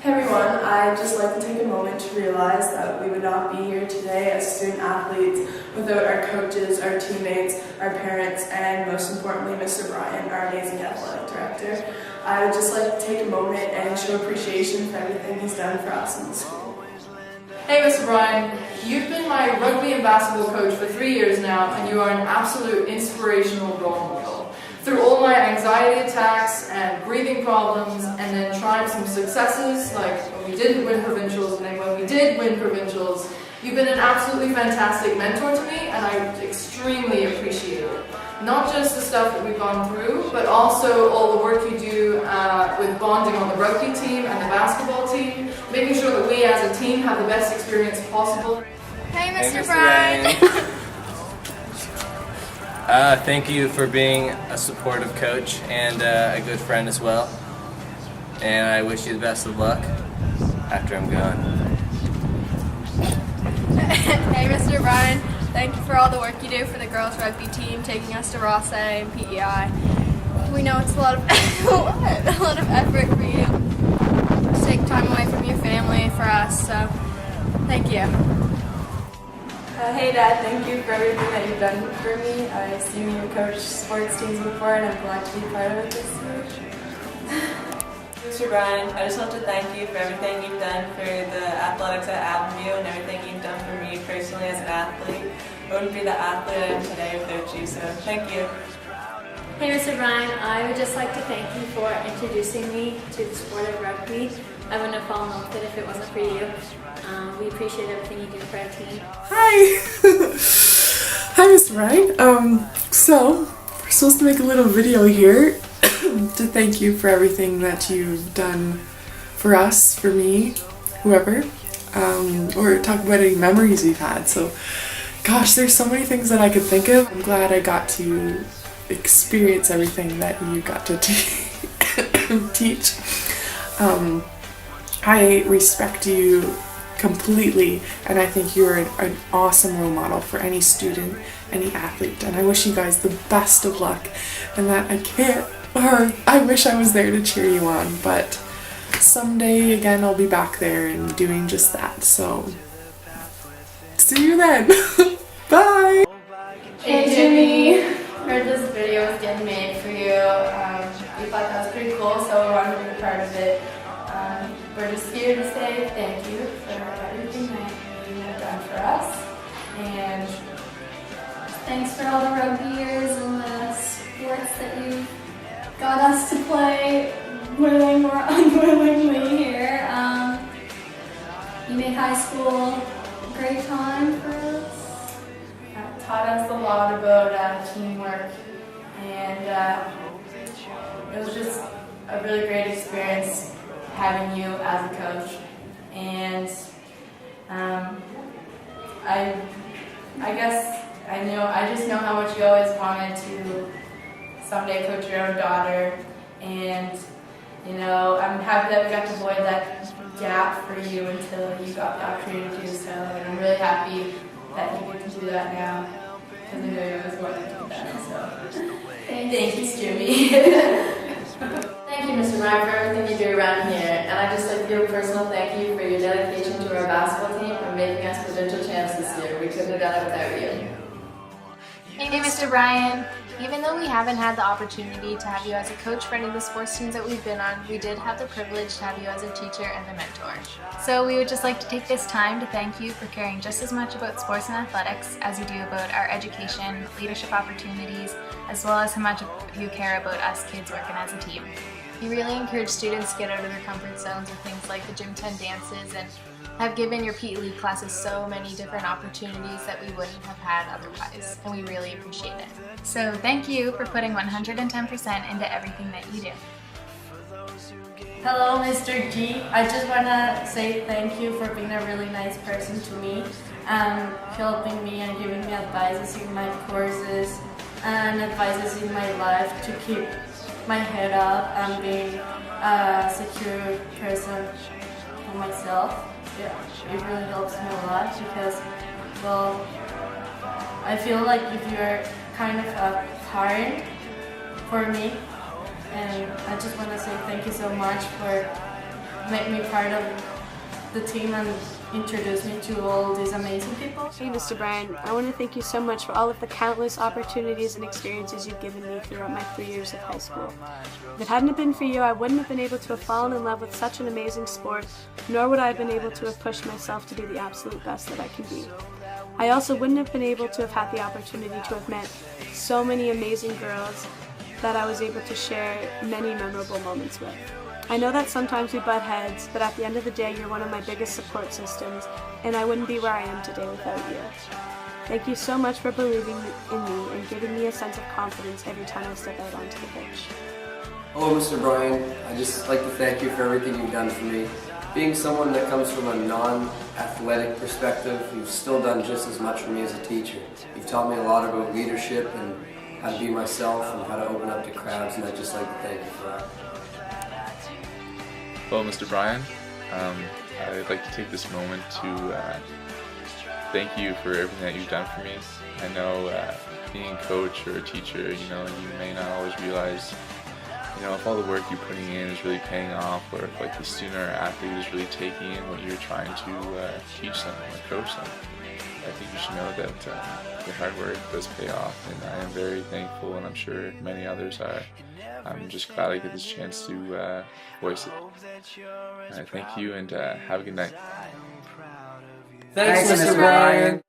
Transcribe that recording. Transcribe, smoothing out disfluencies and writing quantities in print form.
Hey everyone, I'd just like to take a moment to realize that we would not be here today as student athletes without our coaches, our teammates, our parents, and most importantly, Mr. Brian, our amazing athletic director. I would just like to take a moment and show appreciation for everything he's done for us in the school. Hey Mr. Brian, you've been my rugby and basketball coach for 3 years now, and you are an absolute inspirational role model. Through all my anxiety attacks and breathing problems, and then trying some successes like when we didn't win provincials and then when we did win provincials, you've been an absolutely fantastic mentor to me, and I extremely appreciate it. Not just the stuff that we've gone through, but also all the work you do with bonding on the rugby team and the basketball team, making sure that we as a team have the best experience possible. Hey Mr. Brian! Thank you for being a supportive coach and a good friend as well. And I wish you the best of luck after I'm gone. Hey Mr. Brian, thank you for all the work you do for the girls rugby team, taking us to Rosse and PEI. We know it's a lot of effort for you to take time away from your family for us, so thank you. Hey Dad, thank you for everything that you've done for me. I've seen you coach sports teams before and I'm glad to be part of it this year. Mr. Brian, I just want to thank you for everything you've done for the athletics at Avenue and everything you've done for me personally as an athlete. I wouldn't be the athlete I am today without you, so thank you. Hey Mr. Brian, I would just like to thank you for introducing me to the sport of rugby. I wouldn't have fallen in love with it if it wasn't for you. We appreciate everything you do for our team. Hi! Hi Mr. Brian. So, we're supposed to make a little video here to thank you for everything that you've done for us, for me, whoever, or talk about any memories we've had. So, gosh, there's so many things that I could think of. I'm glad I got to experience everything that you got to teach. I respect you completely, and I think you're an awesome role model for any student, any athlete, and I wish you guys the best of luck, and that I wish I was there to cheer you on, but someday again I'll be back there and doing just that, so see you then. Bye! Hey Jimmy, heard this video was getting made for you. We thought that was pretty cool, so we wanted to be a part of it. We're just here to say thank you for everything that you have done for us, and Thanks for all the rugby years and the sports that you got us to play, willing or unwillingly here. You made high school a great time for us. taught us a lot about teamwork, and it was just a really great experience having you as a coach. And I guess I just know how much you always wanted to someday coach your own daughter, and I'm happy that we got to avoid that gap for you until you got the opportunity to do so, and I'm really happy that you get to do that now, because I know you always wanted to do that. So thanks, Jimmy. Thank you, Mr. Ryan, for everything you do around here, and I'd just like to give a personal thank you for your dedication to our basketball team and making us provincial champs this year. We couldn't have done it without you. Hey, Mr. Brian. Even though we haven't had the opportunity to have you as a coach for any of the sports teams that we've been on, we did have the privilege to have you as a teacher and a mentor. So we would just like to take this time to thank you for caring just as much about sports and athletics as you do about our education, leadership opportunities, as well as how much you care about us kids working as a team. You really encourage students to get out of their comfort zones with things like the Gym 10 dances, and have given your PE League classes so many different opportunities that we wouldn't have had otherwise, and we really appreciate it. So thank you for putting 110% into everything that you do. Hello, Mr. G. I just want to say thank you for being a really nice person to me, and helping me and giving me advices in my courses and advices in my life to keep my head up and being a secure person for myself. It really helps me a lot because, well, I feel like if you're kind of a parent for me, and I just want to say thank you so much for make me part of the team and introduce me to all these amazing people. Hey, Mr. Bryan, I want to thank you so much for all of the countless opportunities and experiences you've given me throughout my 3 years of high school. If it hadn't been for you, I wouldn't have been able to have fallen in love with such an amazing sport, nor would I have been able to have pushed myself to be the absolute best that I can be. I also wouldn't have been able to have had the opportunity to have met so many amazing girls that I was able to share many memorable moments with. I know that sometimes we butt heads, but at the end of the day, you're one of my biggest support systems, and I wouldn't be where I am today without you. Thank you so much for believing in me and giving me a sense of confidence every time I step out onto the pitch. Hello, Mr. Bryan. I'd just like to thank you for everything you've done for me. Being someone that comes from a non-athletic perspective, you've still done just as much for me as a teacher. You've taught me a lot about leadership and how to be myself and how to open up to crowds, and I'd just like to thank you for that. Hello, Mr. Bryan. I'd like to take this moment to thank you for everything that you've done for me. I know being a coach or a teacher, you may not always realize, if all the work you're putting in is really paying off, or if like the student or athlete is really taking in what you're trying to teach them or coach them. I think you should know that your hard work does pay off, and I am very thankful, and I'm sure many others are. I'm just glad I get this chance to voice it. Thank you, and have a good night. Thanks, Mr. Bryan.